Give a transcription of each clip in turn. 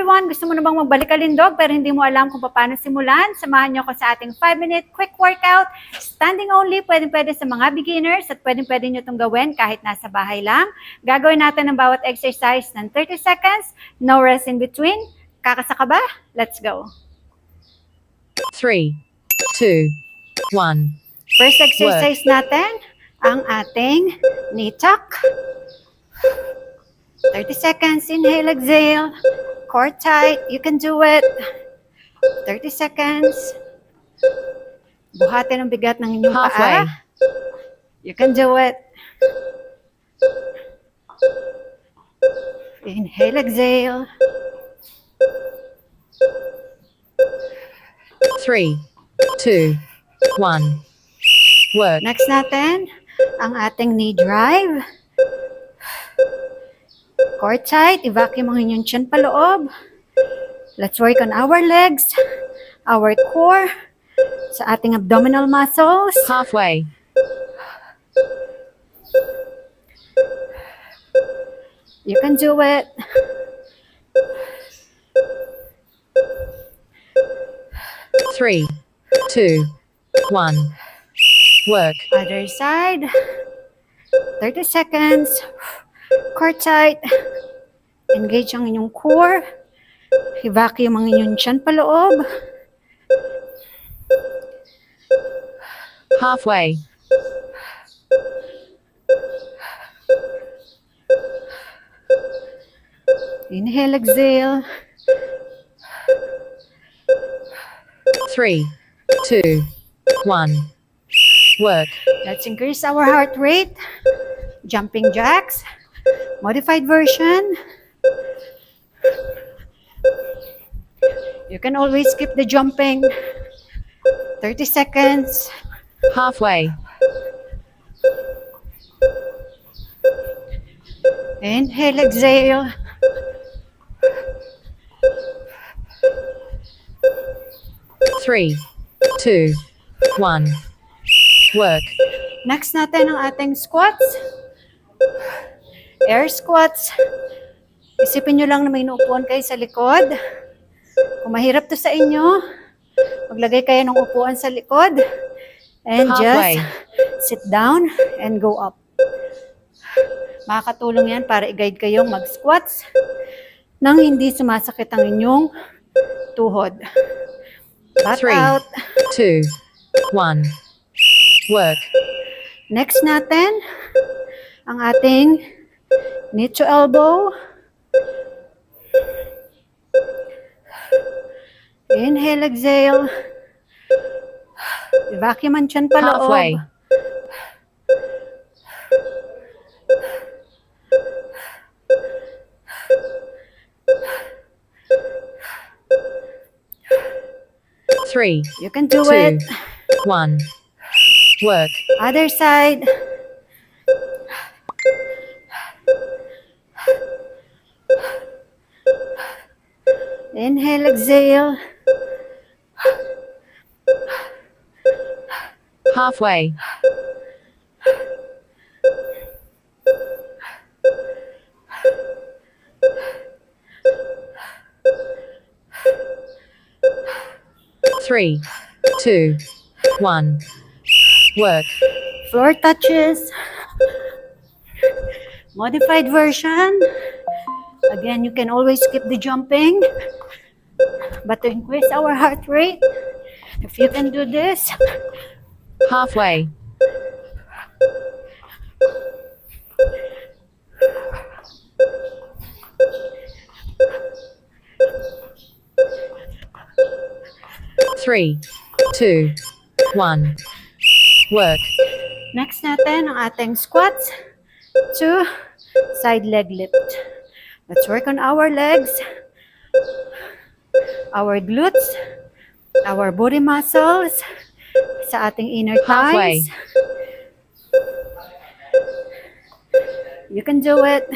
everyone! Gusto mo na bang magbalik kalindog pero hindi mo alam kung paano simulan? Samahan niyo ako sa ating 5-minute quick workout. Standing only, pwede sa mga beginners at pwede niyo itong gawin kahit nasa bahay lang. Gagawin natin ang bawat exercise ng 30 seconds, no rest in between. Kakasa ka ba? Let's go! 3, 2, 1. First exercise natin, ang ating knee tuck. 30 seconds, inhale, exhale, core tight, you can do it. 30 seconds. Buhatin ang bigat ng inyong Halfway. paa. You can do it. Inhale, exhale. 3, 2, 1. Work. Next natin, ang ating knee drive. Core tight, i-vacuum ang inyong tiyan paloob. Let's work on our legs, our core, sa ating abdominal muscles. Halfway. You can do it. Three, 2, 1. Work. Other side. 30 seconds. Core tight. Engage ang inyong core. I-vacuum ang inyong tiyan paloob. Halfway. Inhale, exhale. 3, 2, 1. Work. Let's increase our heart rate. Jumping jacks. Modified version. You can always skip the jumping. 30 seconds. Halfway. Inhale, exhale. Three, 2, 1. Work. Next natin ang ating squats. Air squats. Isipin nyo lang na may inuupuan kayo sa likod. Kung mahirap to sa inyo, maglagay kayo ng upuan sa likod. And Halfway. just sit down and go up. Makakatulong yan para i-guide kayong mag-squats nang hindi sumasakit ang inyong tuhod. Back 3, out. 2, 1. Work. Next natin, ang ating knee to elbow. Inhale, exhale. I-vacuum ang tiyan paloob. Halfway. Three, You can do 2, it. 1. Work. Other side. Inhale, exhale. Halfway. Three, 2, 1. Work. Floor touches. Modified version. Again, you can always skip the jumping. But to increase our heart rate, if you can do this, Halfway. Three, 2, 1. Work. next natin ang ating squats to side leg lift. Let's work on our legs, our glutes, our body muscles, sa ating inner Halfway. thighs. You can do it.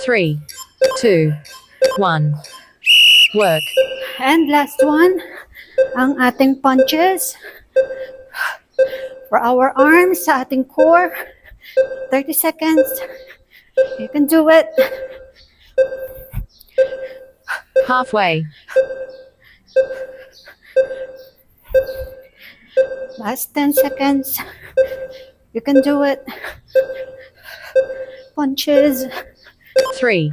Three, 2, 1. Work. And last one, ang ating punches. For our arms, sa ating core, 30 seconds. You can do it. Halfway. Last 10 seconds. You can do it. Punches. 3,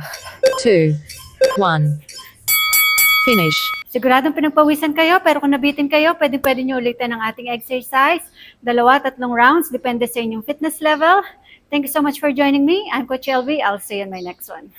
2, 1. Finish. Siguradong pinagpawisan kayo, pero kung nabitin kayo, pwede nyo ulitin ang ating exercise. 2-3 rounds, depende sa inyong fitness level. Thank you so much for joining me. I'm Coach LV. I'll see you in my next one.